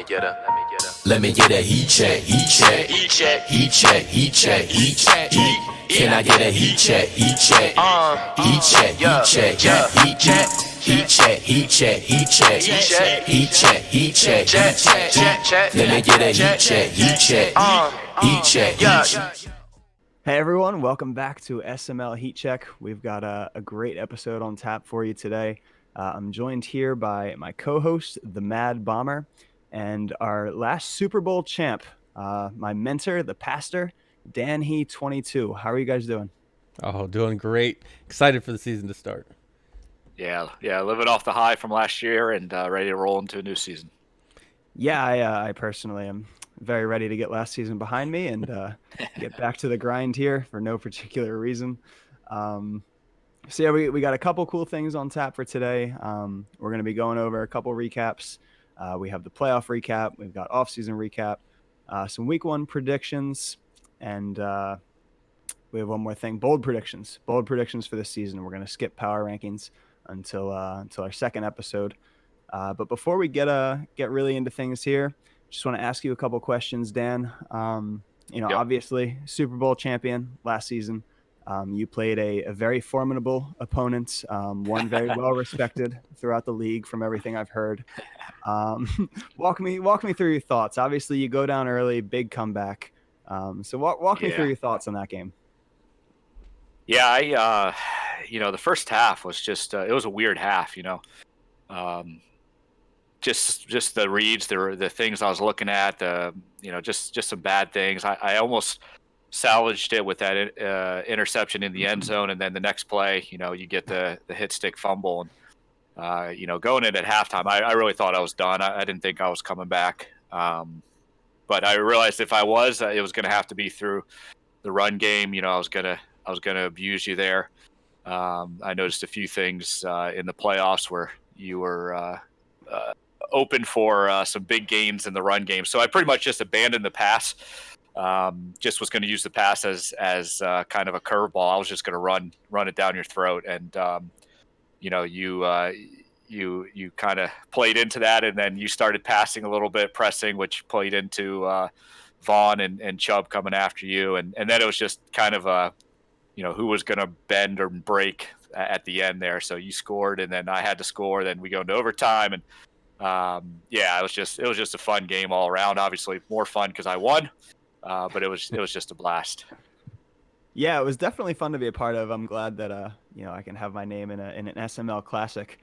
Let me get a heat check, heat check, heat check, heat check, heat check, heat check, heat. Can I get a heat check, heat check, heat check, heat check, yeah, heat check, heat check, heat check, heat check, heat check, heat check, heat check, heat check. Let me get a heat check, heat check, heat check, heat check. Hey everyone, welcome back to SML Heat Check. We've got a great episode on tap for you today. I'm joined here by my co-host, the Mad Bomber, and our last Super Bowl champ, my mentor, the pastor, Dan He 22. How are you guys doing? Oh, doing great. Excited for the season to start. Yeah, living off the high from last year and ready to roll into a new season. Yeah, I personally am very ready to get last season behind me and get back to the grind here for no particular reason. So yeah, we got a couple cool things on tap for today. We're going to be going over a couple recaps. We have the playoff recap. We've got off-season recap, some week one predictions, and we have one more thing, bold predictions for this season. We're going to skip power rankings until our second episode. But before we get really into things here, just want to ask you a couple questions, Dan. Yep. Obviously Super Bowl champion last season. You played a very formidable opponent, one very well respected throughout the league from everything I've heard. Walk me through your thoughts. Obviously, you go down early, big comeback. So walk me through your thoughts on that game. Yeah, the first half was just it was a weird half. Just the reads, the things I was looking at, just some bad things. I almost salvaged it with that interception in the end zone, and then the next play, you get the hit stick fumble, and going in at halftime, I really thought I was done. I didn't think I was coming back, but I realized if I was, it was going to have to be through the run game. I was gonna abuse you there. I noticed a few things in the playoffs where you were open for some big gains in the run game, so I pretty much just abandoned the pass. Just was going to use the pass as kind of a curveball. I was just going to run it down your throat, and you kind of played into that, and then you started passing a little bit, pressing, which played into Vaughn and Chubb coming after you, and then it was just kind of who was going to bend or break at the end there. So you scored, and then I had to score. Then we go into overtime, and it was just a fun game all around. Obviously, more fun because I won. But it was just a blast. Yeah, it was definitely fun to be a part of. I'm glad that I can have my name in an SML Classic.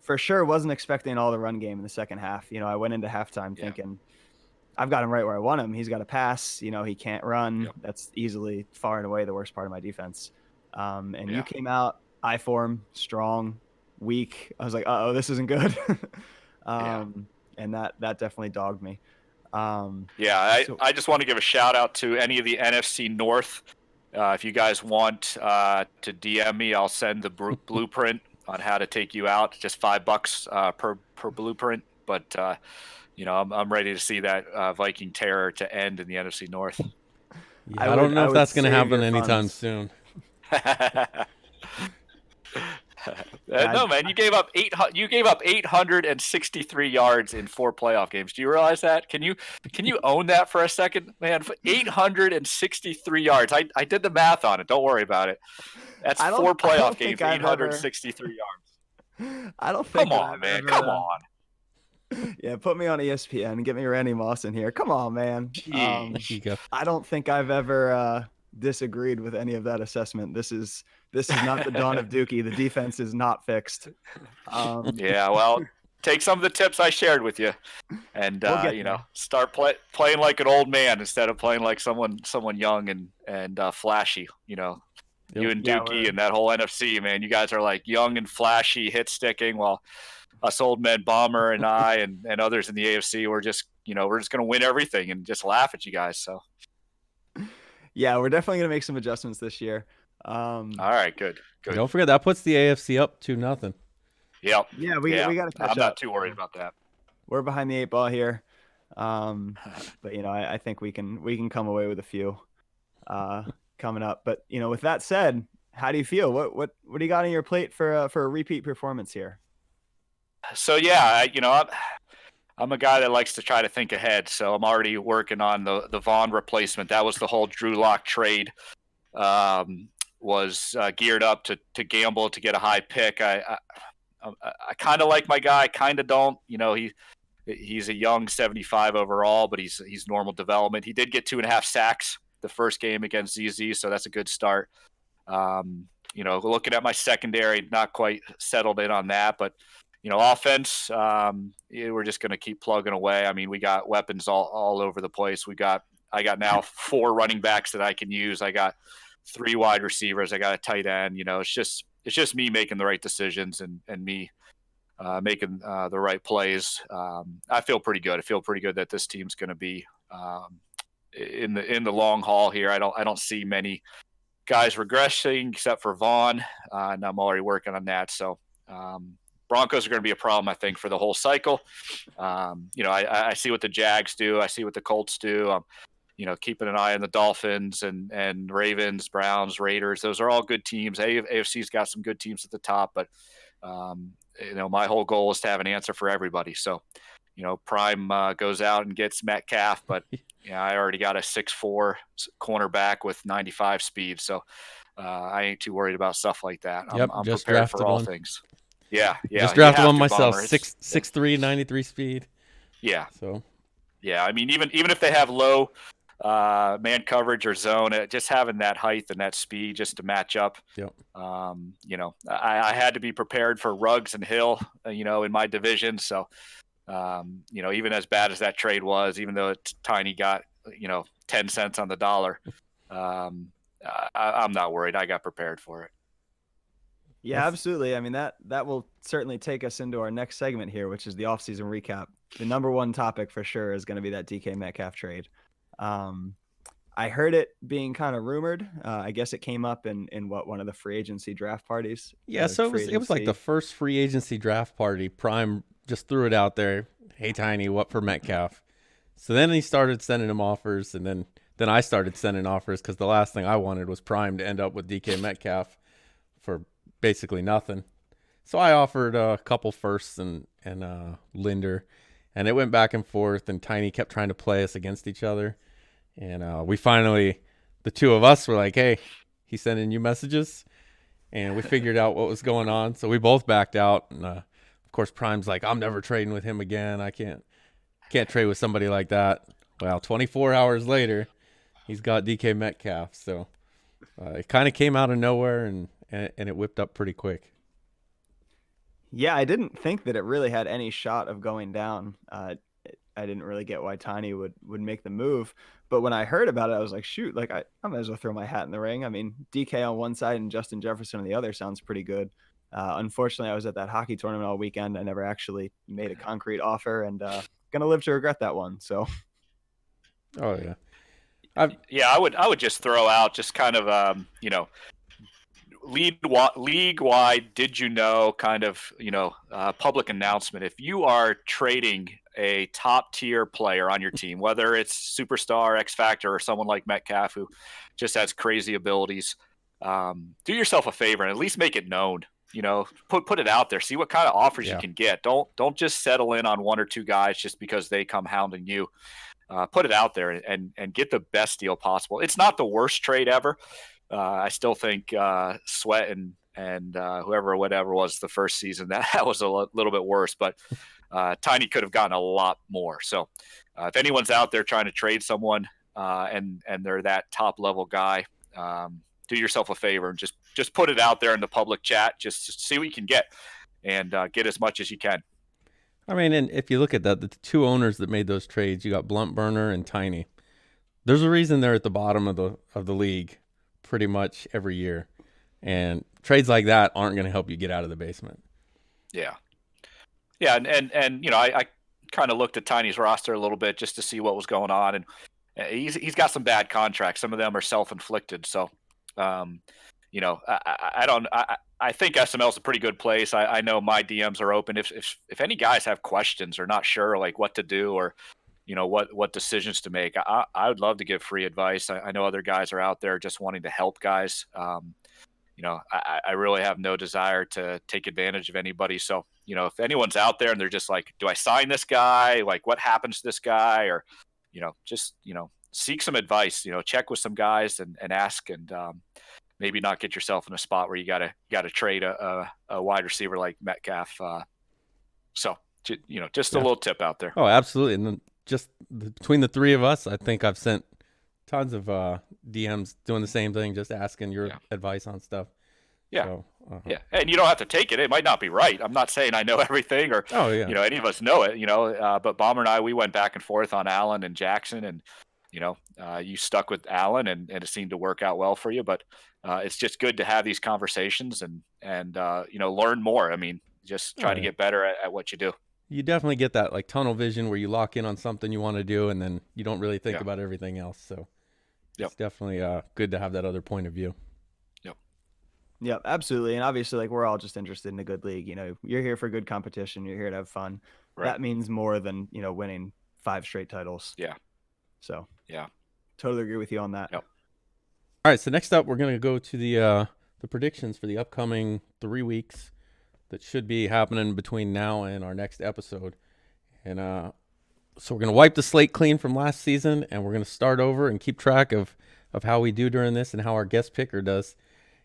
For sure, wasn't expecting all the run game in the second half. I went into halftime thinking I've got him right where I want him. He's got to pass. He can't run. Yep. That's easily far and away the worst part of my defense. You came out I form, strong, weak. I was like, uh-oh, this isn't good. And that definitely dogged me. I just want to give a shout out to any of the NFC North. If you guys want to DM me, I'll send the blueprint on how to take you out. Just $5 per blueprint. But I'm ready to see that Viking terror to end in the NFC North. Yeah, I don't know if that's going to happen anytime soon. No, man, you gave up 863 yards in 4 playoff games. Do you realize that? Can you own that for a second, man? 863 yards. I did the math on it. Don't worry about it. That's 4 playoff games, 863 yards. I don't think. Come on, man. Come on. Yeah, put me on ESPN and get me Randy Moss in here. Come on, man. I don't think I've ever disagreed with any of that assessment. This is not the dawn of Dookie. The defense is not fixed. Well, take some of the tips I shared with you, and start playing like an old man instead of playing like someone young and flashy. You and Dookie and that whole NFC, man. You guys are like young and flashy, hit sticking, while us old men, Bomber and I and others in the AFC, we're just going to win everything and just laugh at you guys. So. Yeah, we're definitely going to make some adjustments this year. All right, good. Don't forget that puts the AFC up 2-0. Yep. Yeah, we got to catch up. I'm not too worried about that. We're behind the 8 ball here, but I think we can come away with a few coming up. But with that said, how do you feel? What do you got on your plate for a repeat performance here? So yeah, I'm a guy that likes to try to think ahead, so I'm already working on the Vaughn replacement. That was the whole Drew Lock trade. Was geared up to gamble to get a high pick. I kind of like my guy, kind of don't. He's a young 75 overall, but he's normal development. He did get 2.5 sacks the first game against ZZ, so that's a good start. Looking at my secondary, not quite settled in on that, but offense, we're just going to keep plugging away. I mean, we got weapons all over the place. I got now 4 running backs that I can use. I got 3 wide receivers. I got a tight end. It's just me making the right decisions and me making the right plays. I feel pretty good. I feel pretty good that this team's going to be in the long haul here. I don't see many guys regressing except for Vaughn, and I'm already working on that. So Broncos are going to be a problem, I think, for the whole cycle. I see what the Jags do. I see what the Colts do. Keeping an eye on the Dolphins and Ravens, Browns, Raiders. Those are all good teams. AFC's got some good teams at the top, but my whole goal is to have an answer for everybody. So, Prime goes out and gets Metcalf, but I already got a 6'4" cornerback with 95 speed. So I ain't too worried about stuff like that. I'm just prepared for all one. things. Yeah. Just drafted one myself. 6'3", 93 speed. Yeah. So. Yeah, I mean, even if they have low man coverage or zone, just having that height and that speed just to match up. Yep. I had to be prepared for Ruggs and Hill, in my division. So, even as bad as that trade was, even though Tiny got, 10 cents on the dollar, I'm not worried. I got prepared for it. Yeah, absolutely. I mean, that will certainly take us into our next segment here, which is the offseason recap. The number one topic for sure is going to be that DK Metcalf trade. I heard it being kind of rumored. I guess it came up in one of the free agency draft parties. Yeah, so it was like the first free agency draft party. Prime just threw it out there. Hey, Tiny, what for Metcalf? So then he started sending him offers, and then I started sending offers because the last thing I wanted was Prime to end up with DK Metcalf for basically nothing. So I offered a couple firsts and Linder, and it went back and forth, and Tiny kept trying to play us against each other. And we finally, the two of us were like, hey, he's sending you messages. And we figured out what was going on. So we both backed out. And of course, Prime's like, I'm never trading with him again. I can't trade with somebody like that. Well, 24 hours later, he's got DK Metcalf. So it kind of came out of nowhere, and it whipped up pretty quick. Yeah, I didn't think that it really had any shot of going down. I didn't really get why Tiny would make the move. But when I heard about it, I was like, shoot, like I might as well throw my hat in the ring. I mean, DK on one side and Justin Jefferson on the other sounds pretty good. Unfortunately, I was at that hockey tournament all weekend. I never actually made a concrete offer, and going to live to regret that one. So. Oh, yeah. I would just throw out just kind of, league-wide, did you know, kind of, public announcement. If you are trading a top-tier player on your team, whether it's superstar, X Factor, or someone like Metcalf who just has crazy abilities, do yourself a favor and at least make it known. Put it out there. See what kind of offers you can get. Don't just settle in on 1 or 2 guys just because they come hounding you. Put it out there and get the best deal possible. It's not the worst trade ever. I still think Sweat and whoever, whatever was the first season, that was a little bit worse, but Tiny could have gotten a lot more. So if anyone's out there trying to trade someone and they're that top level guy, do yourself a favor and just put it out there in the public chat, just see what you can get and get as much as you can. I mean, and if you look at that, the 2 owners that made those trades, you got Blunt Burner and Tiny. There's a reason they're at the bottom of the league pretty much every year. And trades like that aren't going to help you get out of the basement. Yeah. Yeah, and I kind of looked at Tiny's roster a little bit just to see what was going on, and he's got some bad contracts. Some of them are self-inflicted. So, I think SML is a pretty good place. I know my DMs are open. If any guys have questions or not sure like what to do or what decisions to make, I would love to give free advice. I know other guys are out there just wanting to help guys. I really have no desire to take advantage of anybody. So, if anyone's out there and they're just like, do I sign this guy? Like, what happens to this guy? Or, just, seek some advice, check with some guys and ask, and maybe not get yourself in a spot where you got to trade a wide receiver like Metcalf. So, just a little tip out there. Oh, absolutely. And then between the three of us, I think I've sent tons of DMs doing the same thing, just asking your advice on stuff. Yeah. So, yeah. And you don't have to take it. It might not be right. I'm not saying I know everything or, any of us know it, but Bomber and I, we went back and forth on Allen and Jackson, and, you stuck with Allen and it seemed to work out well for you, but it's just good to have these conversations and learn more. I mean, just try to get better at what you do. You definitely get that like tunnel vision where you lock in on something you want to do and then you don't really think about everything else. So it's definitely good to have that other point of view. Yep, absolutely. And obviously, like, we're all just interested in a good league. You're here for good competition. You're here to have fun. Right. That means more than, winning 5 straight titles. Yeah. So, yeah, totally agree with you on that. Yep. All right. So next up, we're going to go to the predictions for the upcoming 3 weeks that should be happening between now and our next episode. And so we're going to wipe the slate clean from last season, and we're going to start over and keep track of how we do during this and how our guest picker does.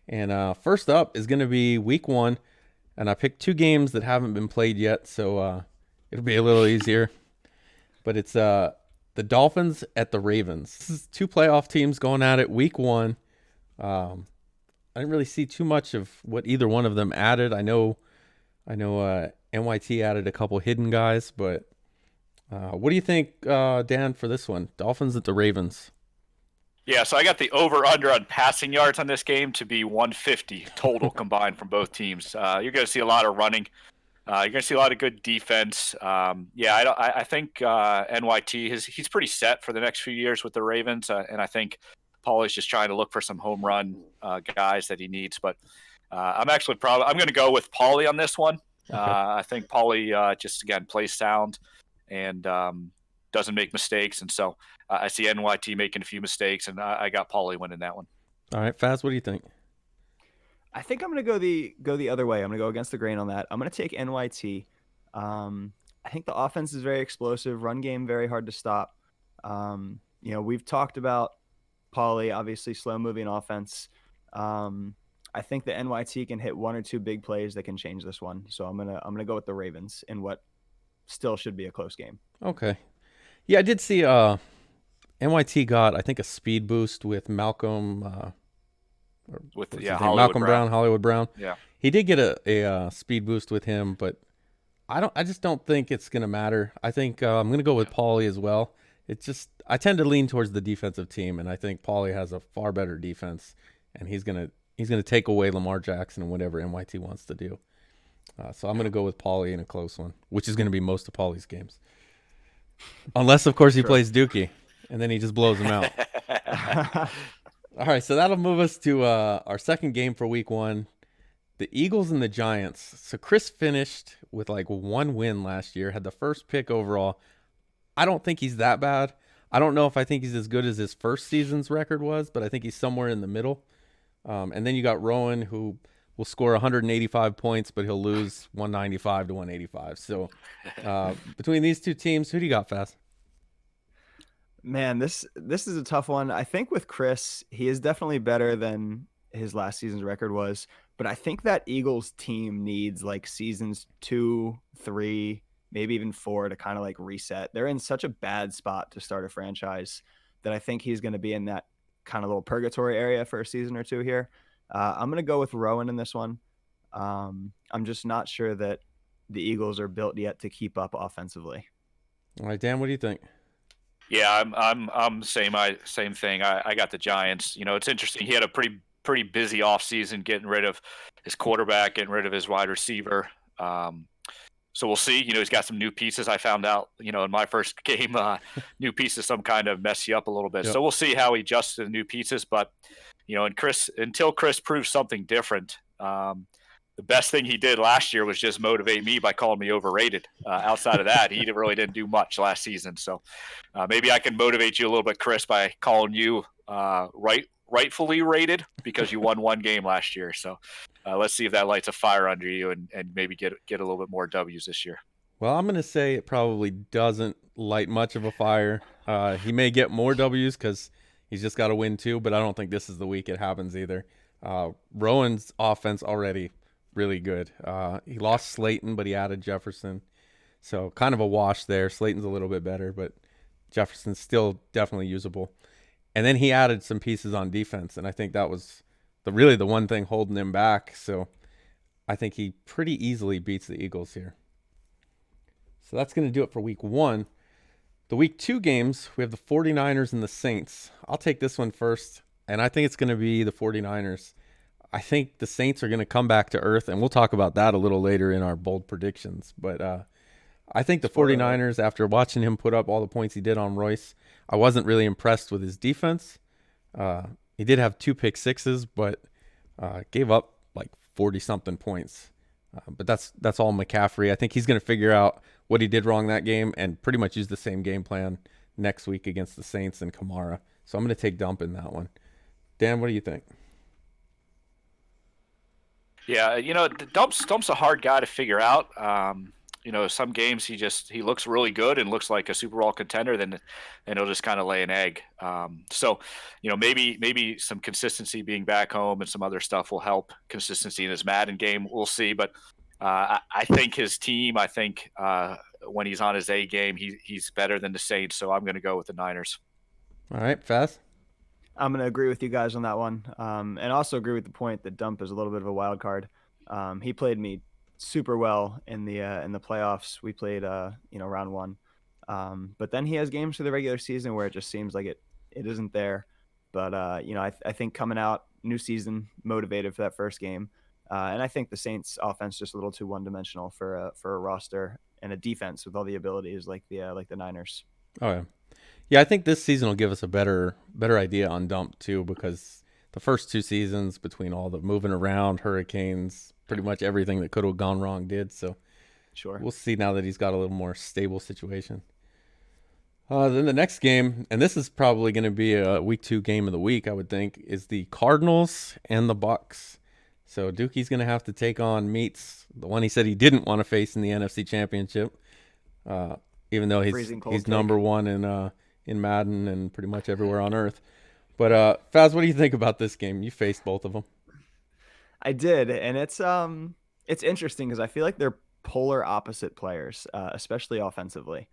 And first up is going to be week 1, and I picked 2 games that haven't been played yet, so it'll be a little easier. But it's the Dolphins at the Ravens. This is 2 playoff teams going at it week 1. I didn't really see too much of what either one of them added. I know NYT added a couple hidden guys, but what do you think, Dan, for this one? Dolphins at the Ravens. Yeah, so I got the over-under on passing yards on this game to be 150 total combined from both teams. You're going to see a lot of running. You're going to see a lot of good defense. I think NYT, he's pretty set for the next few years with the Ravens, and I think Paulie's just trying to look for some home run guys that he needs. But I'm going to go with Paulie on this one. Okay. I think Paulie just, again, plays sound and doesn't make mistakes, and so I see NYT making a few mistakes, and I got Paulie winning that one. All right, Faz, what do you think? I think I'm going to go the other way. I'm going to go against the grain on that. I'm going to take NYT. I think the offense is very explosive, run game very hard to stop. We've talked about Paulie, obviously slow-moving offense. I think the NYT can hit 1 or 2 big plays that can change this one. So I'm gonna go with the Ravens in what still should be a close game. Okay. Yeah, I did see NYT got, I think, a speed boost with Malcolm Hollywood Brown. Yeah. He did get a speed boost with him, but I just don't think it's going to matter. I think I'm going to go with Paulie as well. I tend to lean towards the defensive team, and I think Paulie has a far better defense, and he's going to take away Lamar Jackson and whatever NYT wants to do. So I'm going to go with Paulie in a close one, which is going to be most of Paulie's games. Unless, of course, he plays Dookie, and then he just blows him out. All right, so that'll move us to our second game for week 1, the Eagles and the Giants. So Chris finished with like 1 win last year, had the first pick overall. I don't think he's that bad. I don't know if I think he's as good as his first season's record was, but I think he's somewhere in the middle. And then you got Rowan, who will score 185 points, but he'll lose 195 to 185. So between these 2 teams, who do you got, Fast? Man, this is a tough one. I think with Chris, he is definitely better than his last season's record was, but I think that Eagles team needs like seasons 2, 3, maybe even 4 to kind of like reset. They're in such a bad spot to start a franchise that I think he's going to be in that kind of little purgatory area for a season or 2 here. I'm going to go with Rowan in this one. I'm just not sure that the Eagles are built yet to keep up offensively. All right, Dan, what do you think? Yeah, I'm same thing. I got the Giants. It's interesting. He had a pretty busy offseason getting rid of his quarterback, getting rid of his wide receiver. So we'll see. He's got some new pieces. I found out, in my first game, new pieces some kind of mess you up a little bit. Yep. So we'll see how he adjusts to the new pieces. But, until Chris proves something different, the best thing he did last year was just motivate me by calling me overrated. Outside of that, he really didn't do much last season. So maybe I can motivate you a little bit, Chris, by calling you right rightfully rated because you won one game last year. So let's see if that lights a fire under you and maybe get a little bit more W's this year. Well, I'm going to say it probably doesn't light much of a fire. He may get more W's because he's just got to win too, but I don't think this is the week it happens either. Rowan's offense already really good. He lost Slayton, but he added Jefferson. So kind of a wash there. Slayton's a little bit better, but Jefferson's still definitely usable. And then he added some pieces on defense, and I think that was really the one thing holding him back. So I think he pretty easily beats the Eagles here. So that's going to do it for week 1. The week 2 games, we have the 49ers and the Saints. I'll take this one first, and I think it's going to be the 49ers. I think the Saints are going to come back to earth, and we'll talk about that a little later in our bold predictions. But I think the 49ers, after watching him put up all the points he did on Royce, I wasn't really impressed with his defense. He did have 2 pick sixes, but gave up like 40-something points. But that's all McCaffrey. I think he's going to figure out what he did wrong that game and pretty much use the same game plan next week against the Saints and Kamara. So I'm going to take Dump in that one. Dan, what do you think? Yeah, Dump's a hard guy to figure out. Some games he looks really good and looks like a Super Bowl contender, then he'll just kind of lay an egg. So maybe some consistency being back home and some other stuff will help consistency in his Madden game. We'll see, but I think his team. When he's on his A game, he's better than the Saints. So I'm going to go with the Niners. All right, Faz. I'm going to agree with you guys on that one, and also agree with the point that Dump is a little bit of a wild card. He played me super well in the playoffs. We played round 1, but then he has games through the regular season where it just seems like it isn't there. But I think coming out new season, motivated for that first game, and I think the Saints offense just a little too one-dimensional for a roster and a defense with all the abilities like the Niners. Oh yeah, I think this season will give us a better idea on Dump too, because the first 2 seasons, between all the moving around, hurricanes, pretty much everything that could have gone wrong did. So sure, we'll see now that he's got a little more stable situation. Then the next game, and this is probably going to be a week 2 game of the week, I would think, is the Cardinals and the Bucks. So Dookie's going to have to take on Meats, the one he said he didn't want to face in the NFC Championship, even though he's number 1 in Madden and pretty much everywhere on earth. But Faz, what do you think about this game? You faced both of them. I did, and it's interesting because I feel like they're polar opposite players, especially offensively.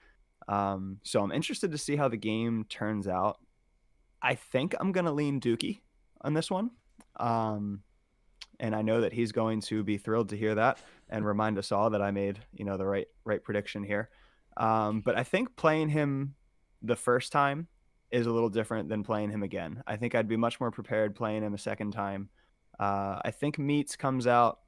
So I'm interested to see how the game turns out. I think I'm going to lean Dookie on this one. And I know that he's going to be thrilled to hear that and remind us all that I made, the right prediction here. But I think playing him the first time is a little different than playing him again. I think I'd be much more prepared playing him a second time. I think Meats comes out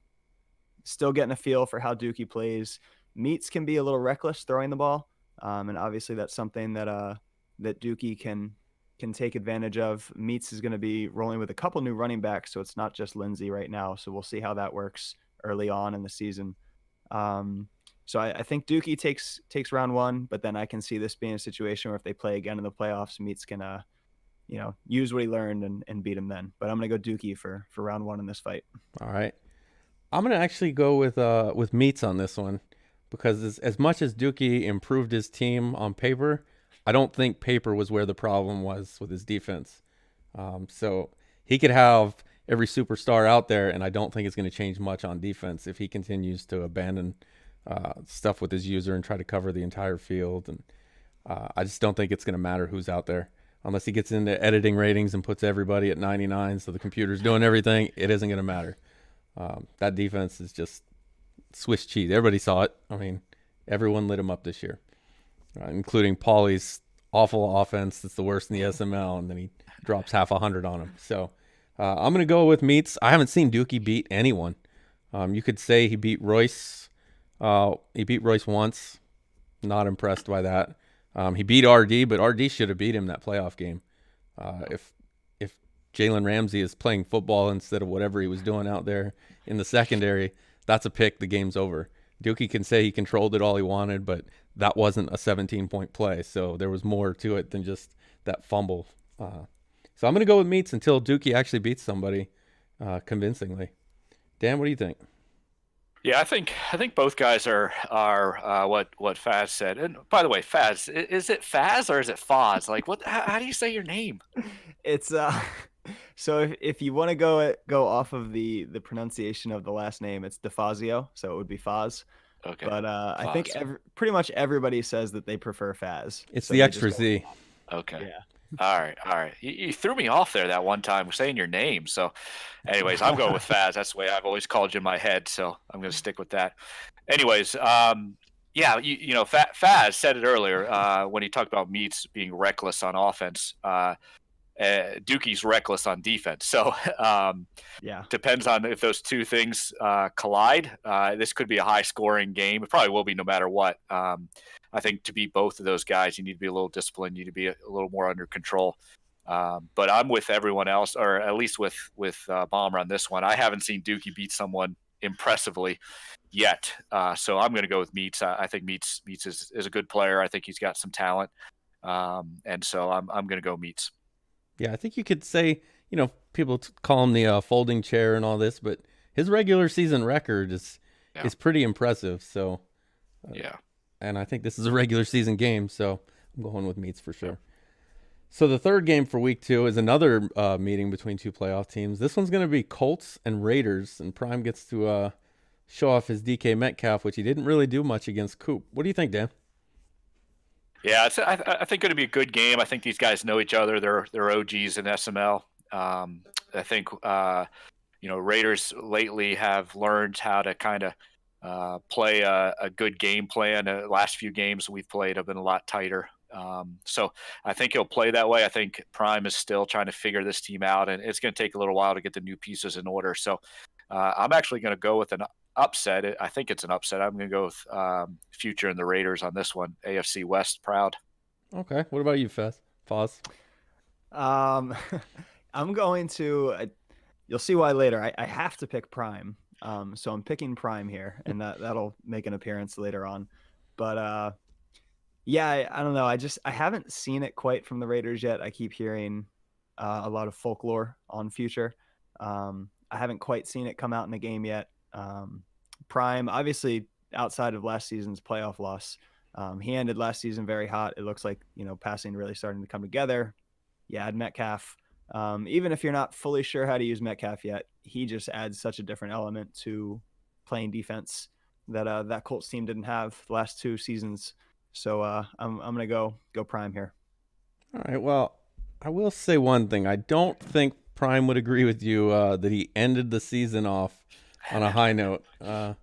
still getting a feel for how Dookie plays. Meats can be a little reckless throwing the ball. And obviously that's something that Dookie can take advantage of. Meats is going to be rolling with a couple new running backs, so it's not just Lindsey right now. So we'll see how that works early on in the season. So I think Dookie takes round 1, but then I can see this being a situation where if they play again in the playoffs, Meats can use what he learned and beat him then. But I'm going to go Dookie for round 1 in this fight. All right. I'm going to actually go with Meats on this one, because as much as Dookie improved his team on paper, I don't think paper was where the problem was with his defense. So he could have every superstar out there, and I don't think it's going to change much on defense if he continues to abandon stuff with his user and try to cover the entire field. And I just don't think it's going to matter who's out there. Unless he gets into editing ratings and puts everybody at 99 so the computer's doing everything, it isn't going to matter. That defense is just Swiss cheese. Everybody saw it. I mean, everyone lit him up this year, including Paulie's awful offense that's the worst in the SML, and then he drops half 100 on him. So I'm going to go with Meats. I haven't seen Dookie beat anyone. You could say he beat Royce. He beat Royce once. Not impressed by that. He beat RD, but RD should have beat him that playoff game. If Jalen Ramsey is playing football instead of whatever he was doing out there in the secondary, that's a pick. The game's over. Dookie can say he controlled it all he wanted, but that wasn't a 17-point play. So there was more to it than just that fumble. So I'm going to go with Meats until Dookie actually beats somebody convincingly. Dan, what do you think? Yeah, I think both guys are what Faz said. And by the way, Faz, is it Faz or is it Foz? Like, what? How do you say your name? It's so if you want to go off of the pronunciation of the last name, it's DeFazio, so it would be Foz. Okay, But I think Foz. pretty much everybody says that they prefer Faz. It's so the they extra just go- Z. Okay. Yeah. All right. You threw me off there that one time saying your name. So, anyways, I'm going with Faz. That's the way I've always called you in my head. So I'm going to stick with that. Anyways, yeah, Faz said it earlier when he talked about Meats being reckless on offense. Dookie's reckless on defense. So Yeah. depends on if those two things collide. This could be a high-scoring game. It probably will be no matter what. I think to beat both of those guys, you need to be a little disciplined. You need to be a little more under control. But I'm with everyone else, or at least with Bomber on this one. I haven't seen Dookie beat someone impressively yet. So I'm going to go with Meats. I think Meats is a good player. I think he's got some talent. And so I'm going to go Meats. Yeah, I think you could say, people call him the folding chair and all this, but his regular season record is pretty impressive. So, yeah. And I think this is a regular season game, so I'm going with Meats for sure. So the third game for week 2 is another meeting between two playoff teams. This one's going to be Colts and Raiders, and Prime gets to show off his DK Metcalf, which he didn't really do much against Coop. What do you think, Dan? Yeah, I think going to be a good game. I think these guys know each other. They're OGs in SML. I think Raiders lately have learned how to kind of play a good game plan. The last few games we've played have been a lot tighter. So I think he'll play that way. I think Prime is still trying to figure this team out, and it's going to take a little while to get the new pieces in order. So I'm actually going to go with an upset. I think it's an upset. I'm going to go with Future and the Raiders on this one. AFC West proud. Okay. What about you, Foz? I'm going to. You'll see why later. I have to pick Prime. So I'm picking Prime here, and that'll make an appearance later on. But yeah, I don't know. I haven't seen it quite from the Raiders yet. I keep hearing a lot of folklore on Future. I haven't quite seen it come out in the game yet. Prime, obviously, outside of last season's playoff loss, he ended last season very hot. It looks like passing really starting to come together. You add Metcalf. Even if you're not fully sure how to use Metcalf yet, he just adds such a different element to playing defense that Colts team didn't have the last 2 seasons. So I'm gonna go Prime here. All right. Well, I will say one thing. I don't think Prime would agree with you that he ended the season off on a high note. I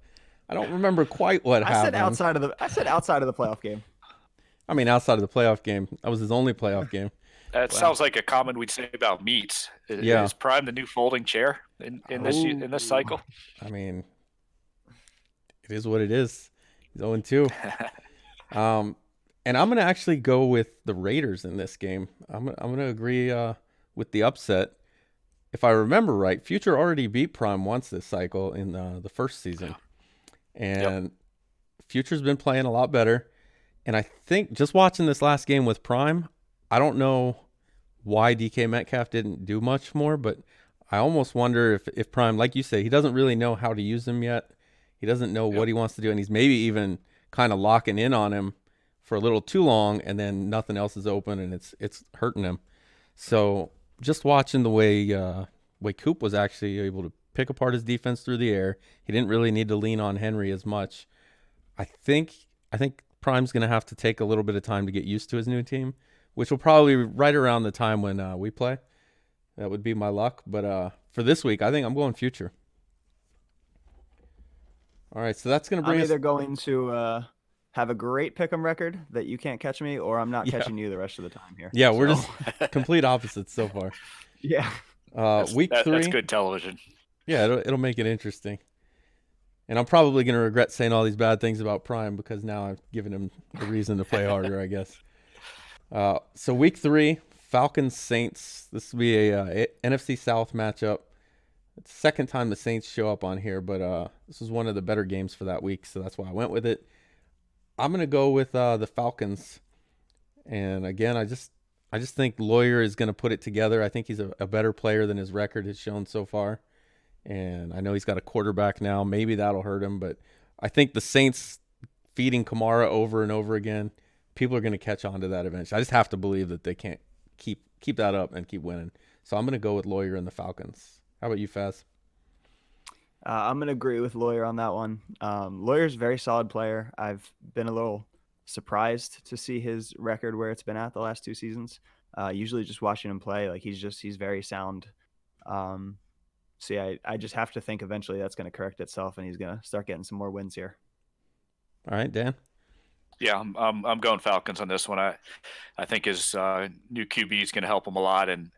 don't remember quite what happened. I said outside of the playoff game. I mean, outside of the playoff game. That was his only playoff game. That sounds like a comment we'd say about Meats. Is Prime the new folding chair in this cycle? I mean, it is what it is. He's 0-2. And I'm going to actually go with the Raiders in this game. I'm going to agree with the upset. If I remember right, Future already beat Prime once this cycle in the first season. And Future's been playing a lot better. And I think just watching this last game with Prime, I don't know why DK Metcalf didn't do much more, but I almost wonder if Prime, like you say, he doesn't really know how to use him yet. He doesn't know what he wants to do, and he's maybe even kind of locking in on him for a little too long, and then nothing else is open, and it's hurting him. So just watching the way Coop was actually able to pick apart his defense through the air, he didn't really need to lean on Henry as much. I think Prime's going to have to take a little bit of time to get used to his new team, which will probably be right around the time when we play. That would be my luck. But for this week, I think I'm going Future. All right, so that's going to bring I'm us... either going to have a great pick'em record that you can't catch me, or I'm not catching you the rest of the time here. Yeah, we're just complete opposites so far. Yeah. Week 3. That's good television. Yeah, it'll make it interesting. And I'm probably going to regret saying all these bad things about Prime because now I've given him a reason to play harder, I guess. So week 3, Falcons Saints. This will be a NFC South matchup. It's the second time the Saints show up on here, but this was one of the better games for that week, so that's why I went with it. I'm going to go with the Falcons. And again, I just think Lawyer is going to put it together. I think he's a better player than his record has shown so far. And I know he's got a quarterback now. Maybe that'll hurt him. But I think the Saints feeding Kamara over and over again, people are going to catch on to that eventually. I just have to believe that they can't keep that up and keep winning. So I'm going to go with Lawyer and the Falcons. How about you, Faz? I'm going to agree with Lawyer on that one. Lawyer's a very solid player. I've been a little surprised to see his record where it's been at the last 2 seasons. Usually just watching him play, like he's very sound. So yeah, I just have to think eventually that's going to correct itself and he's going to start getting some more wins here. All right, Dan. Yeah, I'm going Falcons on this one. I think his new QB is going to help him a lot, and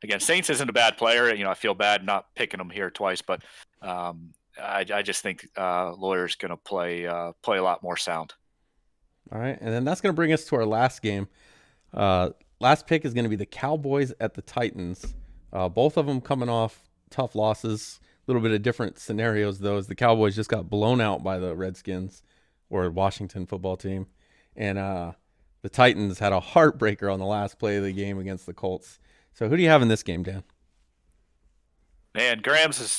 again, Saints isn't a bad player. I feel bad not picking him here twice, but I just think Lawyer's going to play a lot more sound. All right, and then that's going to bring us to our last game. Last pick is going to be the Cowboys at the Titans. Both of them coming off tough losses. A little bit of different scenarios, though, as the Cowboys just got blown out by the Redskins or Washington football team. And the Titans had a heartbreaker on the last play of the game against the Colts. So who do you have in this game, Dan? Man,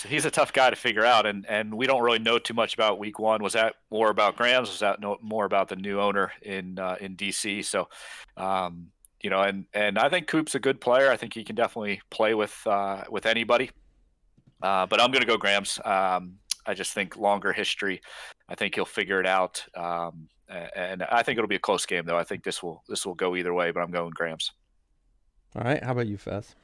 he's a tough guy to figure out, and we don't really know too much about Week 1. Was that more about Grams? Was that more about the new owner in DC? So, and I think Coop's a good player. I think he can definitely play with anybody. But I'm going to go Grams. I just think longer history. I think he'll figure it out, and I think it'll be a close game, though. I think this will go either way, but I'm going Grams. All right, how about you, Fez?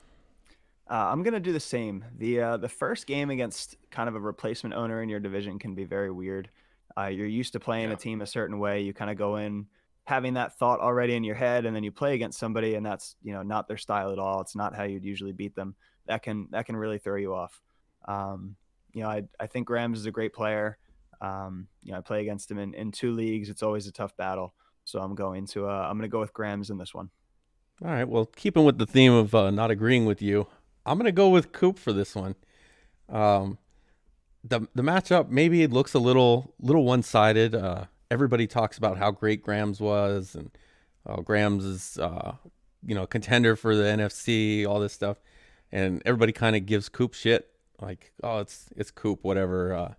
I'm going to do the same. The first game against kind of a replacement owner in your division can be very weird. You're used to playing a team a certain way. You kind of go in having that thought already in your head, and then you play against somebody, and that's not their style at all. It's not how you'd usually beat them. That can really throw you off. I think Grams is a great player. I play against him in 2 leagues. It's always a tough battle. So I'm going to go with Grams in this one. All right. Well, keeping with the theme of not agreeing with you, I'm going to go with Coop for this one. The matchup, maybe it looks a little one-sided. Everybody talks about how great Grams was, and Grams is contender for the NFC, all this stuff, and everybody kind of gives Coop shit. Like, oh, it's Coop, whatever.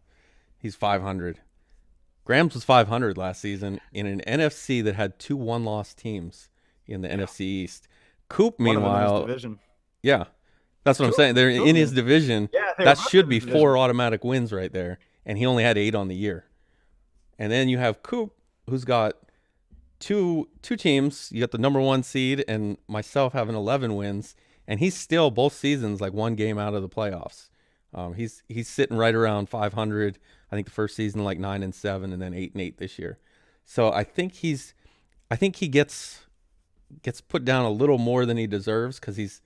He's 500. Grams was 500 last season in an NFC that had 2 one-loss teams in the NFC East. Coop, meanwhile, division. Yeah, that's what I'm saying. They're in his division. Yeah, that should be 4 automatic wins right there, and he only had 8 on the year. And then you have Coop, who's got two teams. You got the number 1 seed and myself having 11 wins, and he's still both seasons like 1 game out of the playoffs. He's sitting right around 500. I think the first season like 9-7, and then 8-8 this year. So I think he gets put down a little more than he deserves because he's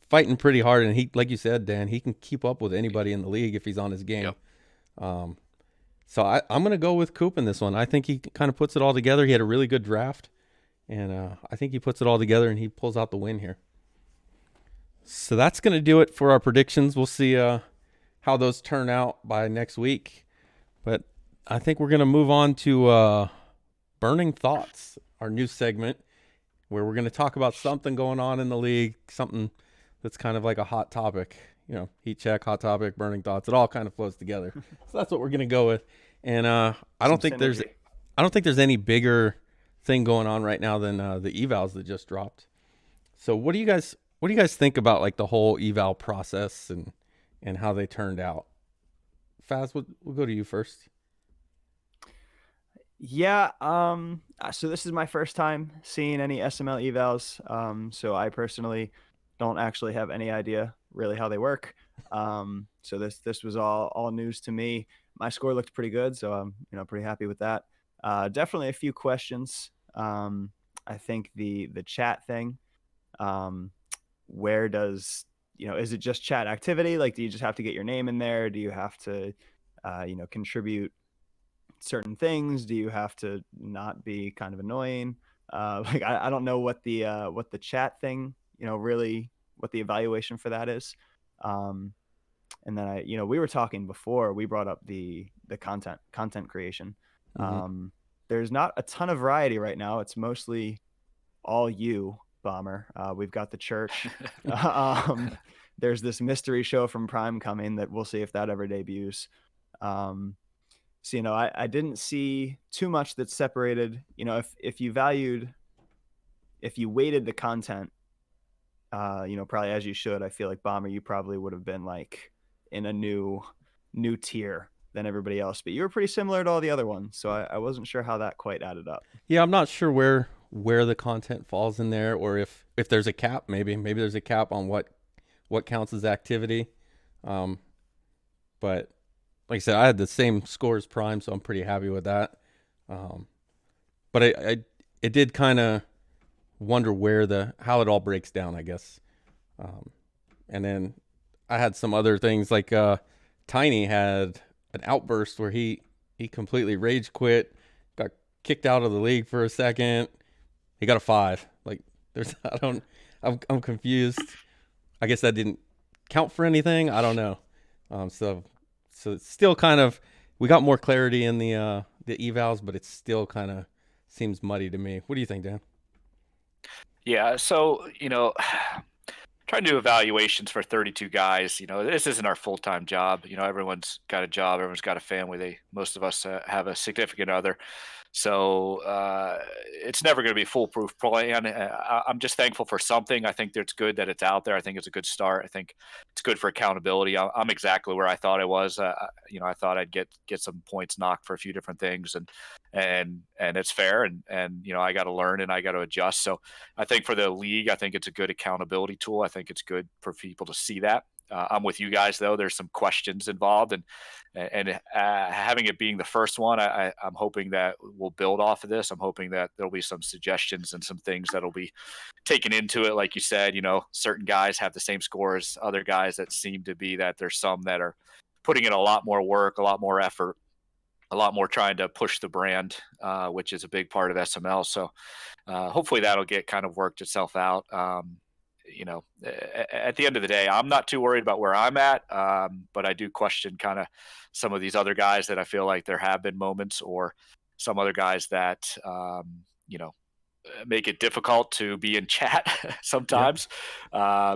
fighting pretty hard, and he, like you said, Dan, he can keep up with anybody in the league if he's on his game. Yep. So I'm going to go with Coop in this one. I think he kind of puts it all together. He had a really good draft, and I think he puts it all together and he pulls out the win here. So that's going to do it for our predictions. We'll see how those turn out by next week. But I think we're going to move on to Burning Thoughts, our new segment, where we're going to talk about something going on in the league, something that's kind of like a hot topic. Heat check, hot topic, burning thoughts. It all kind of flows together. So that's what we're going to go with. And I don't think there's any bigger thing going on right now than the evals that just dropped. So what do you guys think about like the whole eval process and how they turned out? Faz, we'll go to you first. Yeah. So this is my first time seeing any SML evals. So I personally don't actually have any idea really how they work. So this was all news to me. My score looked pretty good, so I'm pretty happy with that. Definitely a few questions. I think the chat thing. Where does is it just chat activity? Like, do you just have to get your name in there? Do you have to contribute certain things? Do you have to not be kind of annoying? I don't know what the chat thing really what the evaluation for that is. And then we were talking before, we brought up the content creation. Mm-hmm. there's not a ton of variety right now. It's mostly all you, Bomber. We've got the church. There's this mystery show from Prime coming that we'll see if that ever debuts. So, I didn't see too much that separated, if you weighted the content, probably as you should. I feel like Bomber, you probably would have been like in a new tier than everybody else, but you were pretty similar to all the other ones. So I wasn't sure how that quite added up. Yeah, I'm not sure where the content falls in there, or if there's a cap. Maybe there's a cap on what counts as activity. But like I said, I had the same score as Prime, so I'm pretty happy with that. But it did kind of wonder how it all breaks down, I guess. And then I had some other things like Tiny had an outburst where he completely rage quit, got kicked out of the league for a second. He got a 5. Like I'm confused. I guess that didn't count for anything. I don't know. So it's still kind of, we got more clarity in the evals, but it still kind of seems muddy to me. What do you think, Dan? Yeah, so trying to do evaluations for 32 guys. This isn't our full-time job. Everyone's got a job, everyone's got a family. Most of us have a significant other. So it's never going to be a foolproof plan. I'm just thankful for something. I think that it's good that it's out there. I think it's a good start. I think it's good for accountability. I'm exactly where I thought I was. I thought I'd get some points knocked for a few different things, and it's fair. And I got to learn and I got to adjust. So I think for the league, I think it's a good accountability tool. I think it's good for people to see that. I'm with you guys, though. There's some questions involved, and having it being the first one, I'm hoping that we'll build off of this. I'm hoping that there'll be some suggestions and some things that'll be taken into it. Like you said, certain guys have the same score as other guys. That seem to be that there's some that are putting in a lot more work, a lot more effort, a lot more trying to push the brand, which is a big part of SML. So hopefully that'll get kind of worked itself out. At the end of the day, I'm not too worried about where I'm at, but I do question kind of some of these other guys that I feel like there have been moments, or some other guys that, make it difficult to be in chat sometimes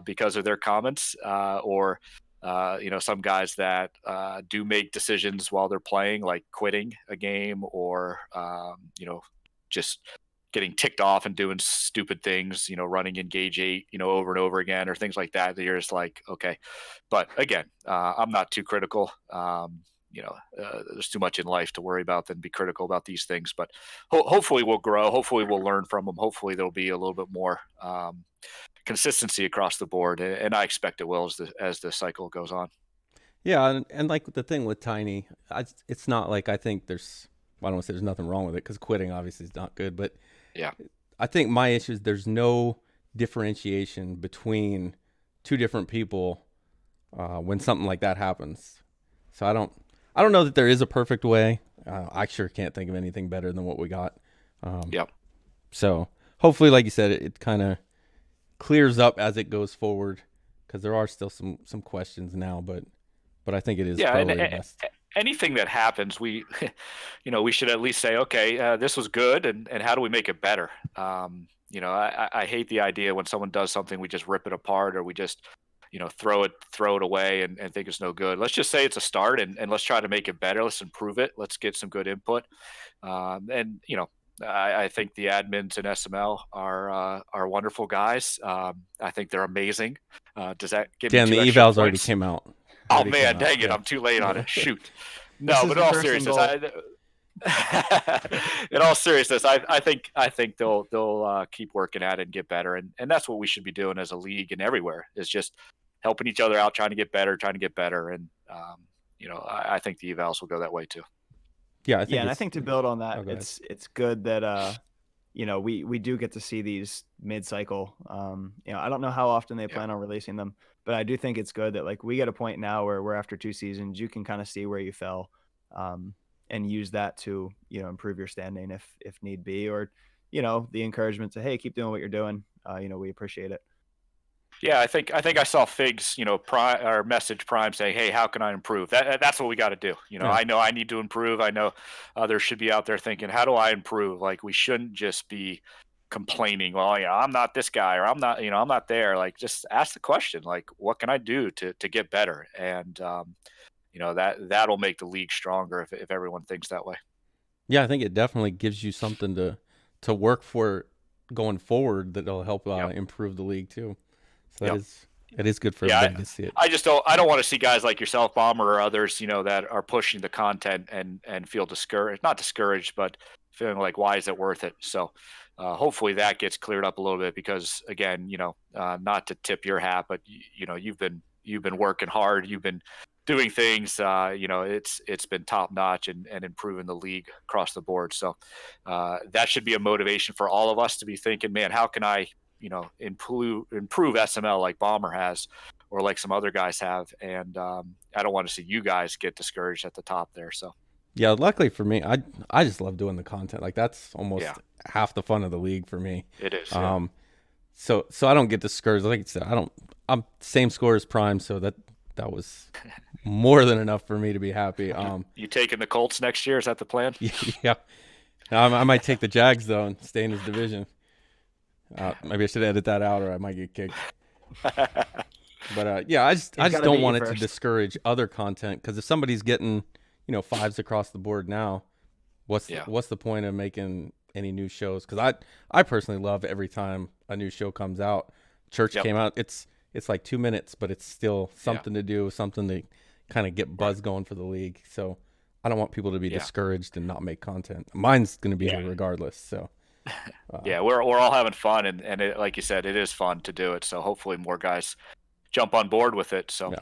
because of their comments, or some guys that do make decisions while they're playing, like quitting a game, or just getting ticked off and doing stupid things, running engage 8, over and over again, or things like that. You're just like, okay. But again, I'm not too critical. There's too much in life to worry about than be critical about these things. But hopefully we'll grow. Hopefully we'll learn from them. Hopefully there'll be a little bit more consistency across the board, and I expect it will as the cycle goes on. Yeah, and like the thing with Tiny, it's not like I think there's, I don't want to say there's nothing wrong with it, because quitting obviously is not good, but yeah, I think my issue is there's no differentiation between two different people when something like that happens. So I don't know that there is a perfect way. I sure can't think of anything better than what we got. Yep. So hopefully, like you said, it kind of clears up as it goes forward, because there are still some questions now, but I think it is probably the best. Anything that happens, we should at least say, okay, this was good, and how do we make it better? I hate the idea when someone does something, we just rip it apart, or we just, throw it away and think it's no good. Let's just say it's a start, and let's try to make it better. Let's improve it. Let's get some good input. I think the admins in SML are wonderful guys. I think they're amazing. Does that give Dan, me the extra evals points? already came out. Oh man, dang it! I'm too late on it. Shoot. No, but in all seriousness, I think they'll keep working at it and get better, and that's what we should be doing as a league and everywhere, is just helping each other out, trying to get better, and I think the evals will go that way too. Yeah, I think to build on that, it's good that we do get to see these mid-cycle. I don't know how often they plan on releasing them, but I do think it's good that, like, we get a point now where we're after 2 seasons, you can kind of see where you fell, and use that to improve your standing if need be, or the encouragement to, hey, keep doing what you're doing. We appreciate it. Yeah, I saw Figs, Prime or message Prime saying, "Hey, how can I improve?" That's what we got to do. Yeah. I know I need to improve. I know others should be out there thinking, "How do I improve?" Like we shouldn't just be complaining, "Well, I'm not this guy or I'm not there." Like just ask the question, like, "What can I do to get better?" And that'll make the league stronger if everyone thinks that way. Yeah, I think it definitely gives you something to work for going forward that'll help Yep. improve the league too. So Yep. it is good for Yeah, everybody to see it. I don't want to see guys like yourself, Bomber, or others, that are pushing the content and feel discouraged, not discouraged, but feeling like, why is it worth it? So hopefully that gets cleared up a little bit because again, not to tip your hat, but you've been working hard, you've been doing things, it's been top notch and improving the league across the board. So that should be a motivation for all of us to be thinking, man, how can I improve SML like Bomber has or like some other guys have, and I don't want to see you guys get discouraged at the top there. So Yeah, luckily for me, I just love doing the content. Like that's almost yeah, half the fun of the league for me. it is. Yeah. So I don't get discouraged. Like I said, I'm same score as Prime, so that was more than enough for me to be happy. You taking the Colts next year? Is that the plan? Yeah. I might take the Jags though and stay in his division. Maybe I should edit that out, or I might get kicked. But yeah, I just don't want it to discourage other content because if somebody's getting fives across the board now, what's the point of making any new shows? Because I personally love every time a new show comes out. Church came out. It's like 2 minutes, but it's still something to do, something to kind of get buzz going for the league. So I don't want people to be discouraged and not make content. Mine's going to be here regardless. So. Yeah, we're all having fun, and it, like you said, it is fun to do it. So hopefully more guys jump on board with it. So, yeah.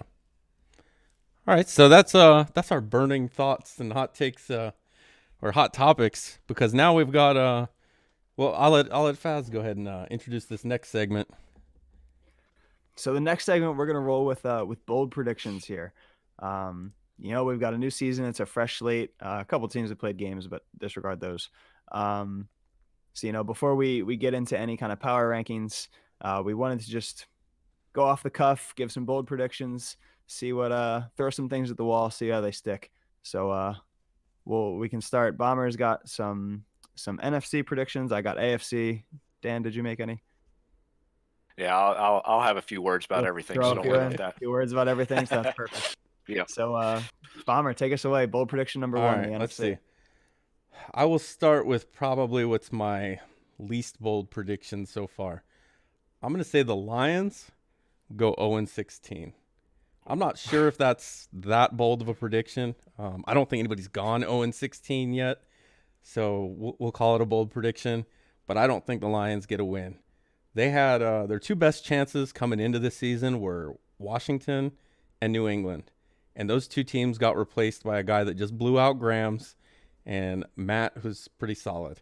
All right, so that's our burning thoughts and hot takes, or hot topics. Because now we've got well, I'll let Faz go ahead and introduce this next segment. So the next segment we're gonna roll with bold predictions here. We've got a new season. It's a fresh slate. A couple teams have played games, but disregard those. So, before we get into any kind of power rankings, we wanted to just go off the cuff, give some bold predictions, see throw some things at the wall, see how they stick. So, we can start. Bomber's got some NFC predictions. I got AFC. Dan, did you make any? Yeah, I'll have a few words about everything. So don't worry about that. A few words about everything. So that's perfect. Yeah. So, Bomber, take us away. Bold prediction number one. All right, let's see. I will start with probably what's my least bold prediction so far. I'm going to say the Lions go 0-16. I'm not sure if that's that bold of a prediction. I don't think anybody's gone 0-16 yet, so we'll call it a bold prediction. But I don't think the Lions get a win. They had their two best chances coming into this season were Washington and New England. And those two teams got replaced by a guy that just blew out Grams and Matt, who's pretty solid.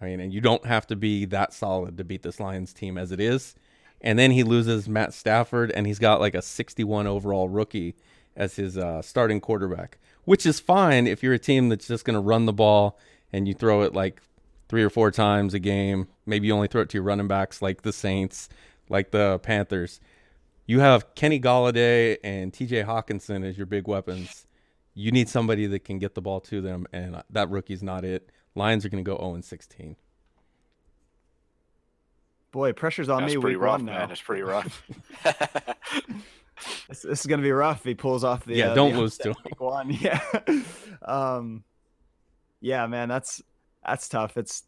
I mean, and you don't have to be that solid to beat this Lions team as it is. And then he loses Matt Stafford, and he's got like a 61 overall rookie as his starting quarterback, which is fine if you're a team that's just going to run the ball and you throw it like 3 or 4 times a game. Maybe you only throw it to your running backs like the Saints, like the Panthers. You have Kenny Golladay and TJ Hawkinson as your big weapons. You need somebody that can get the ball to them, and that rookie's not it. Lions are going to go 0-16. Boy, pressure's on me. That's pretty rough, now. Man. It's pretty rough. This is going to be rough. He pulls off the don't lose to him. Week 1. Yeah. Yeah, man, that's tough. It's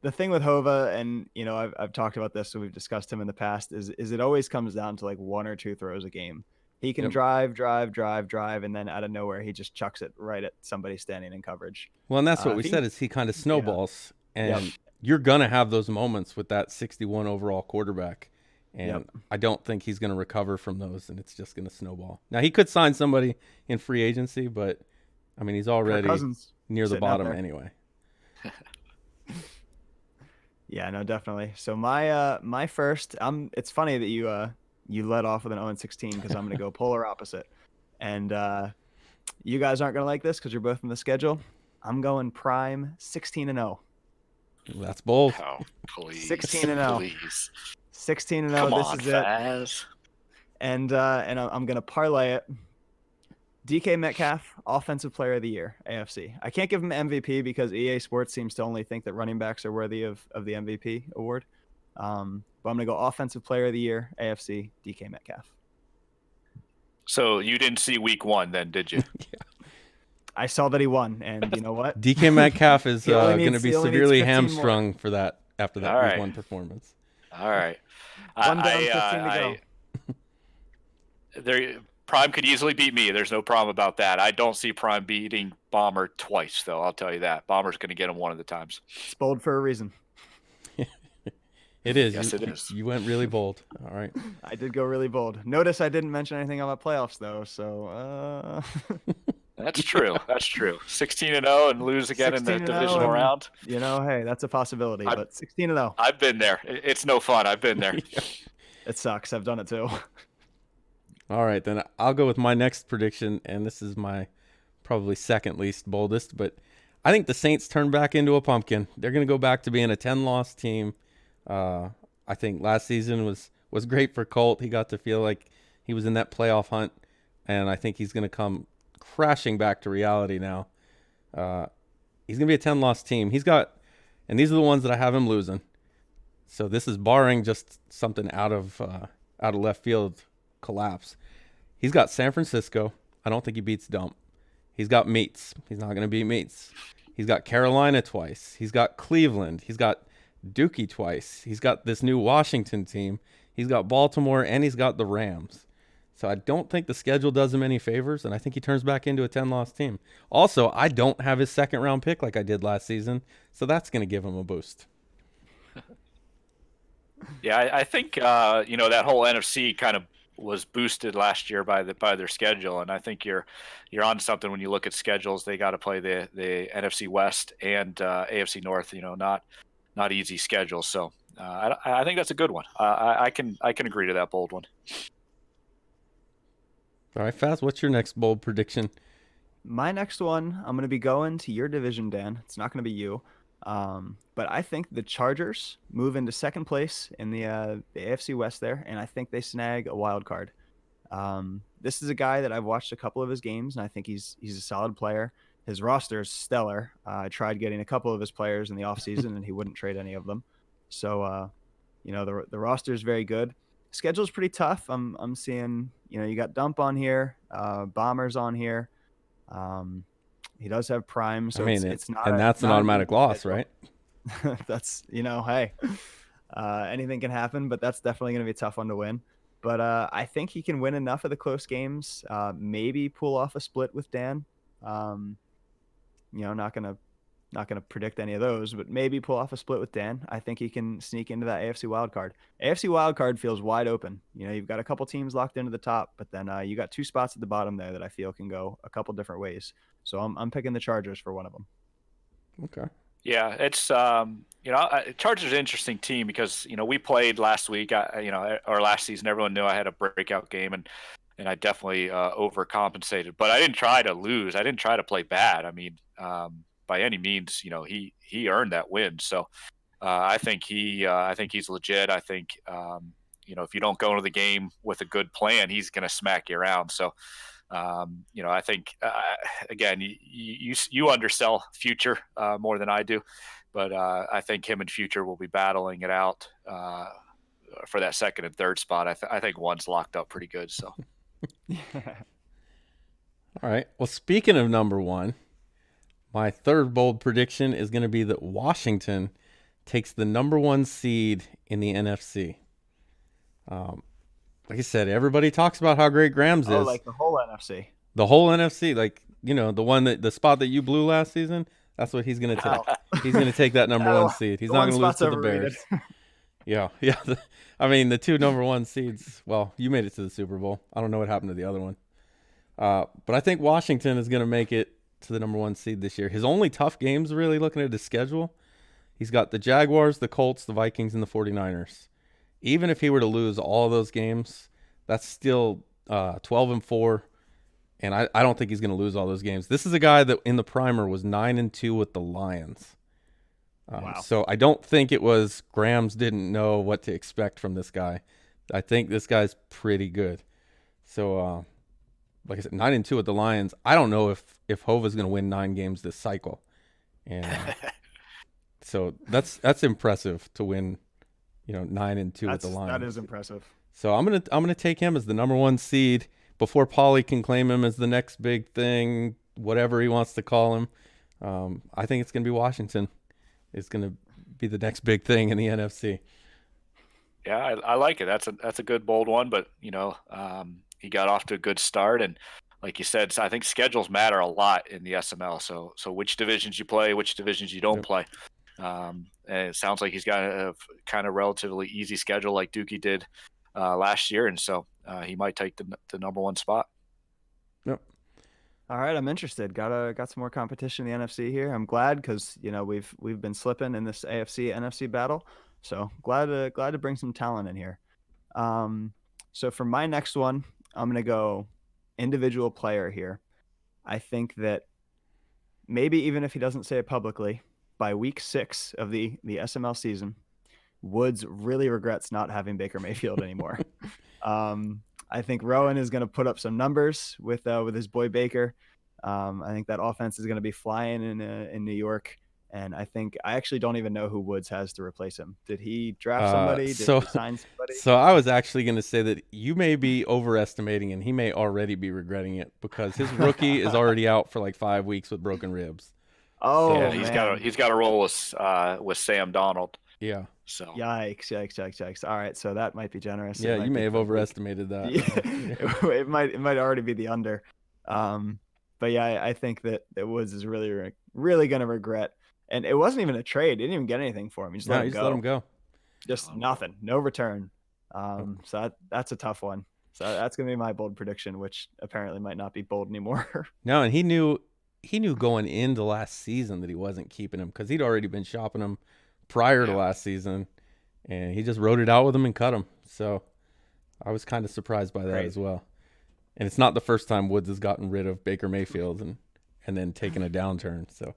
the thing with Hova, and I've talked about this, so we've discussed him in the past. Is it always comes down to like 1 or 2 throws a game. He can drive, and then out of nowhere he just chucks it right at somebody standing in coverage. Well, and that's what we said is he kind of snowballs, and you're gonna have those moments with that 61 overall quarterback, and I don't think he's gonna recover from those, and it's just gonna snowball. Now he could sign somebody in free agency, but I mean he's already near the bottom anyway. Yeah, no, definitely. So my first, it's funny that you led off with an 0-16 because I'm going to go polar opposite. And you guys aren't going to like this because you're both in the schedule. I'm going Prime 16-0. That's bold. Oh, please. 16-0. Please. 16-0. Come This on, is Faz. And I'm going to parlay it. DK Metcalf, Offensive Player of the Year, AFC. I can't give him MVP because EA Sports seems to only think that running backs are worthy of the MVP award. But I'm going to go Offensive Player of the Year, AFC, DK Metcalf. So you didn't see week 1 then, did you? Yeah. I saw that he won, and you know what? DK Metcalf is going to be he only needs severely 15 hamstrung more. for that after that All week right. 1 performance. All right. 1 down, 15 to go. Prime could easily beat me. There's no problem about that. I don't see Prime beating Bomber twice, though. I'll tell you that. Bomber's going to get him one of the times. It's bold for a reason. It is. Yes, it is. You went really bold. All right. I did go really bold. Notice I didn't mention anything about playoffs, though. So That's true. That's true. 16-0 and lose again in the 16-0 divisional round. You know, hey, that's a possibility. But 16-0. I've been there. It's no fun. I've been there. It sucks. I've done it too. All right, then I'll go with my next prediction, and this is my probably second least boldest, but I think the Saints turn back into a pumpkin. They're going to go back to being a 10-loss team. I think last season was great for Colt. He got to feel like he was in that playoff hunt, and I think he's going to come crashing back to reality now. He's going to be a 10-loss team. And these are the ones that I have him losing. So this is barring just something out of left field collapse. He's got San Francisco. I don't think he beats Dump. He's got Meats. He's not going to beat Meats. He's got Carolina twice. He's got Cleveland. He's got Dookie twice. He's got this new Washington team. He's got Baltimore, and he's got the Rams. So I don't think the schedule does him any favors, and I think he turns back into a 10-loss team. Also, I don't have his second-round pick like I did last season, so that's going to give him a boost. Yeah, I think that whole NFC kind of was boosted last year by their schedule, and I think you're on something when you look at schedules. They got to play the NFC West and AFC North. Not easy schedules. So I think that's a good one. I can agree to that bold one. All right, Faz, what's your next bold prediction? My next one, I'm going to be going to your division, Dan. It's not going to be you. But I think the Chargers move into second place in the AFC West there, and I think they snag a wild card. This is a guy that I've watched a couple of his games, and I think he's a solid player. His roster is stellar. I tried getting a couple of his players in the offseason, and he wouldn't trade any of them. So, the roster is very good. Schedule's pretty tough. I'm seeing, you got Dump on here, Bombers on here. He does have Prime, so it's not. And that's an automatic loss, right? That's, hey, anything can happen, but that's definitely going to be a tough one to win. But I think he can win enough of the close games, maybe pull off a split with Dan. Not gonna predict any of those, but maybe pull off a split with Dan. I think he can sneak into that AFC wildcard. AFC wildcard feels wide open. You've got a couple teams locked into the top, but then you got 2 spots at the bottom there that I feel can go a couple different ways. So I'm picking the Chargers for one of them. Okay. Yeah, it's Chargers is an interesting team because we played last week, or last season. Everyone knew I had a breakout game, and I definitely overcompensated. But I didn't try to lose. I didn't try to play bad. I mean, by any means, he earned that win. So I think he's legit. I think if you don't go into the game with a good plan, he's going to smack you around. So. I think again, you undersell Future more than I do, but I think him and Future will be battling it out for that second and third spot. I think one's locked up pretty good. So, all right. Well, speaking of number one, my third bold prediction is going to be that Washington takes the number 1 seed in the NFC. Like I said, everybody talks about how great Grams is. Oh, like the whole NFC. The whole NFC, the spot that you blew last season, that's what he's going to take. He's going to take that number 1 seed. He's not going to lose to the Bears. Yeah. The 2 number 1 seeds, well, you made it to the Super Bowl. I don't know what happened to the other one. But I think Washington is going to make it to the number 1 seed this year. His only tough games, really looking at his schedule, he's got the Jaguars, the Colts, the Vikings, and the 49ers. Even if he were to lose all of those games, that's still 12-4, and I don't think he's going to lose all those games. This is a guy that in the primer was 9-2 with the Lions. Wow. So I don't think it was Grams didn't know what to expect from this guy. I think this guy's pretty good. So, like I said, 9-2 with the Lions. I don't know if Hova's going to win 9 games this cycle, and so that's impressive to win. 9-2 with the Lions. That is impressive. So I'm gonna take him as the number 1 seed before Paulie can claim him as the next big thing, whatever he wants to call him. I think it's gonna be Washington. It's gonna be the next big thing in the NFC. Yeah, I like it. That's a good bold one, but he got off to a good start, and like you said, I think schedules matter a lot in the SML. So which divisions you play, which divisions you don't play. And it sounds like he's got a kind of relatively easy schedule like Dookie did last year, and so he might take the number 1 spot. Yep. All right, I'm interested. Got some more competition in the NFC here. I'm glad because we've been slipping in this AFC NFC battle. So glad to bring some talent in here. So for my next one, I'm gonna go individual player here. I think that maybe even if he doesn't say it publicly, by week 6 of the SML season, Woods really regrets not having Baker Mayfield anymore. I think Rowan is going to put up some numbers with his boy Baker. I think that offense is going to be flying in New York. And I actually don't even know who Woods has to replace him. Did he draft somebody? Did he sign somebody? So I was actually going to say that you may be overestimating, and he may already be regretting it because his rookie is already out for like 5 weeks with broken ribs. Oh, yeah, man. he's got to roll with Sam Donald. Yeah. So yikes! All right, so that might be generous. Yeah, you may have overestimated that. Yeah, it might already be the under. But yeah, I think that Woods is really going to regret. And it wasn't even a trade. Didn't even get anything for him. He just let him go. Just nothing. No return. So that's a tough one. So that's going to be my bold prediction, which apparently might not be bold anymore. No, and he knew going into last season that he wasn't keeping him because he'd already been shopping him prior to last season, and he just wrote it out with him and cut him. So I was kind of surprised by that as well. And it's not the first time Woods has gotten rid of Baker Mayfield and then taken a downturn. So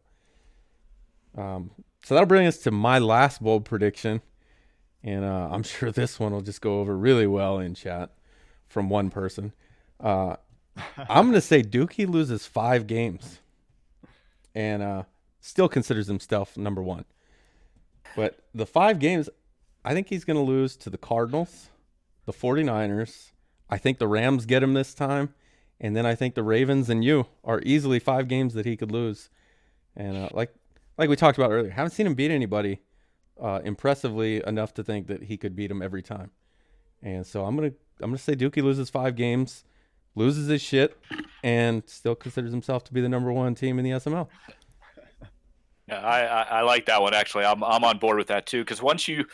that'll bring us to my last bold prediction, and I'm sure this one will just go over really well in chat from one person. I'm going to say Dookie loses 5 games and still considers himself number 1. But the 5 games, I think he's going to lose to the Cardinals, the 49ers. I think the Rams get him this time. And then I think the Ravens and you are easily 5 games that he could lose. And like we talked about earlier, haven't seen him beat anybody impressively enough to think that he could beat him every time. And so I'm gonna say Dookie loses 5 games, loses his shit, and still considers himself to be the number 1 team in the SML. Yeah, I like that one actually. I'm on board with that too, because once you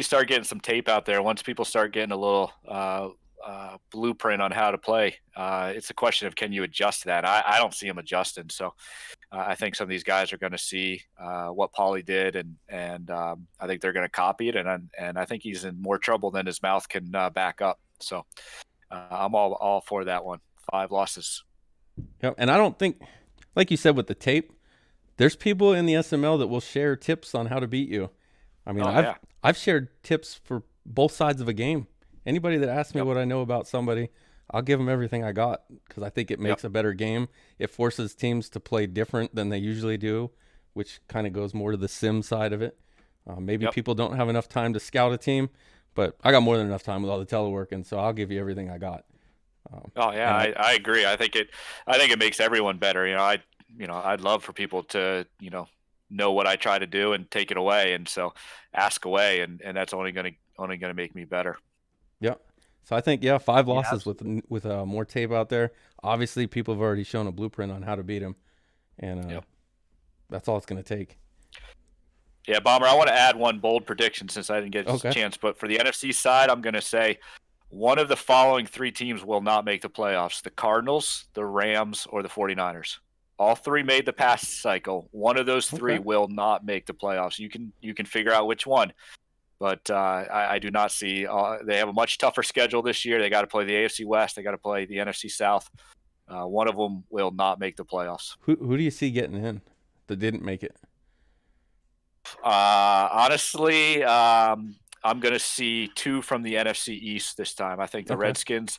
start getting some tape out there, once people start getting a little blueprint on how to play, it's a question of can you adjust that. I don't see him adjusting, so I think some of these guys are going to see what Paulie did, and I think they're going to copy it, and I think he's in more trouble than his mouth can back up. So I'm all for that one. 5 losses. Yep, and I don't think, like you said with the tape, there's people in the SML that will share tips on how to beat you. I mean, I've shared tips for both sides of a game. Anybody that asks me what I know about somebody, I'll give them everything I got because I think it makes a better game. It forces teams to play different than they usually do, which kind of goes more to the sim side of it. Maybe people don't have enough time to scout a team, but I got more than enough time with all the teleworking, so I'll give you everything I got. I agree. I think it makes everyone better. I'd love for people to know what I try to do and take it away, and so ask away, and that's only gonna make me better. Yeah. So I think 5 losses with more tape out there. Obviously, people have already shown a blueprint on how to beat him, and that's all it's going to take. Yeah, Bomber, I want to add one bold prediction since I didn't get a chance. But for the NFC side, I'm going to say one of the following 3 teams will not make the playoffs: the Cardinals, the Rams, or the 49ers. All 3 made the past cycle. One of those 3 will not make the playoffs. You can figure out which one. But I do not see they have a much tougher schedule this year. They got to play the AFC West. They got to play the NFC South. One of them will not make the playoffs. Who do you see getting in that didn't make it? Honestly, I'm going to see 2 from the NFC East this time. I think the Redskins,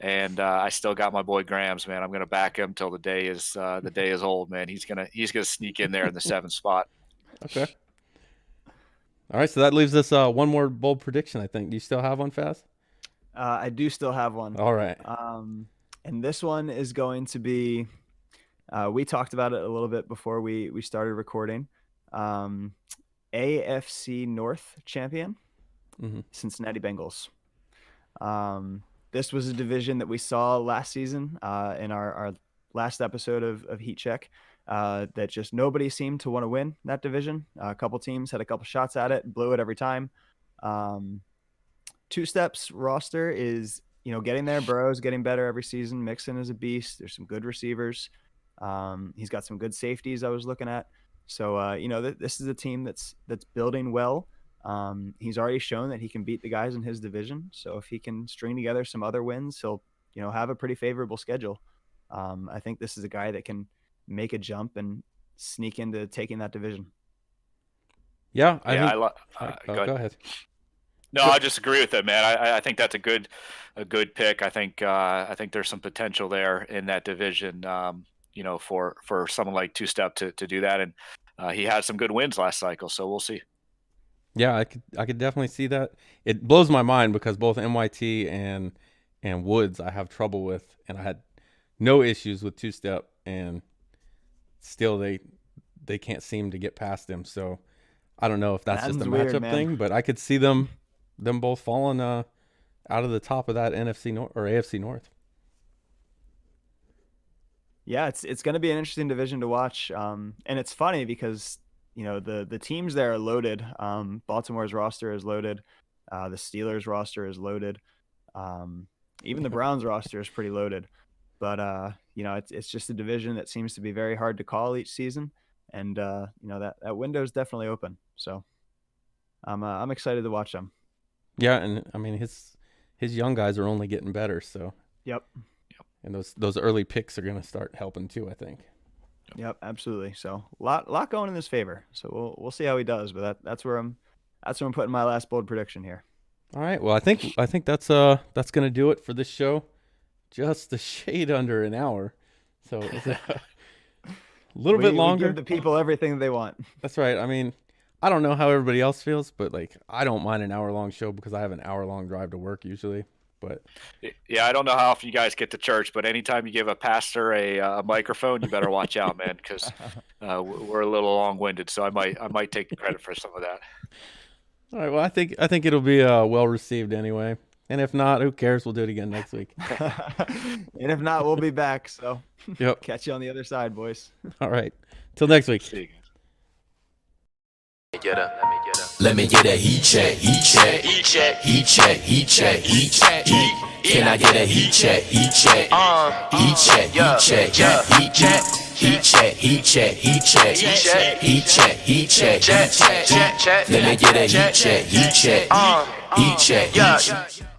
and I still got my boy Grams, man. I'm going to back him till the day is old, man. He's gonna sneak in there in the 7th spot. Okay. All right, so that leaves us one more bold prediction, I think. Do you still have one, Faz? I do still have one. All right. And this one is going to be, we talked about it a little bit before we started recording. AFC North champion, Cincinnati Bengals. This was a division that we saw last season in our last episode of Heat Check. That just nobody seemed to want to win that division. A couple teams had a couple shots at it, blew it every time. Two Steps roster is, getting there. Burrow's getting better every season. Mixon is a beast. There's some good receivers. He's got some good safeties I was looking at. So, this is a team that's building well. He's already shown that he can beat the guys in his division. So if he can string together some other wins, he'll, have a pretty favorable schedule. I think this is a guy that can make a jump and sneak into taking that division. Yeah. Go ahead. No, Go. I just agree with it, man. I think that's a good pick. I think there's some potential there in that division. For someone like Two Step to do that, and he had some good wins last cycle, so we'll see. Yeah, I could definitely see that. It blows my mind because both MYT and Woods I have trouble with, and I had no issues with Two Step, and still they can't seem to get past him. So I don't know if that's just a matchup thing, but I could see them both falling out of the top of that NFC North or AFC North. Yeah, it's going to be an interesting division to watch. And it's funny because, the teams there are loaded. Baltimore's roster is loaded. The Steelers roster is loaded. Even the Browns roster is pretty loaded. But, it's just a division that seems to be very hard to call each season. And, that window is definitely open. So I'm excited to watch them. Yeah, and I mean his young guys are only getting better. So Yep. And those early picks are going to start helping too, I think. Yep, absolutely. So lot going in his favor. So we'll see how he does. But that's where I'm putting my last bold prediction here. All right. Well, I think that's going to do it for this show. Just a shade under an hour. So it's a little bit longer. We give the people everything they want. That's right. I mean, I don't know how everybody else feels, but I don't mind an hour-long show because I have an hour-long drive to work usually. But yeah, I don't know how often you guys get to church, but anytime you give a pastor a microphone, you better watch out, man, because we're a little long-winded. So I might take the credit for some of that. All right. Well, I think it'll be well received anyway. And if not, who cares? We'll do it again next week. And if not, we'll be back. So yep. Catch you on the other side, boys. All right. Till next week. See you guys. Let me get a heat check, heat check, heat check, heat check, heat check, heat check, heat. Can I get a heat check, heat check, heat check, heat check, heat check, heat check, heat check, heat check, heat check, heat check, heat check, heat check. Let me get a heat check, heat check, heat check, heat check.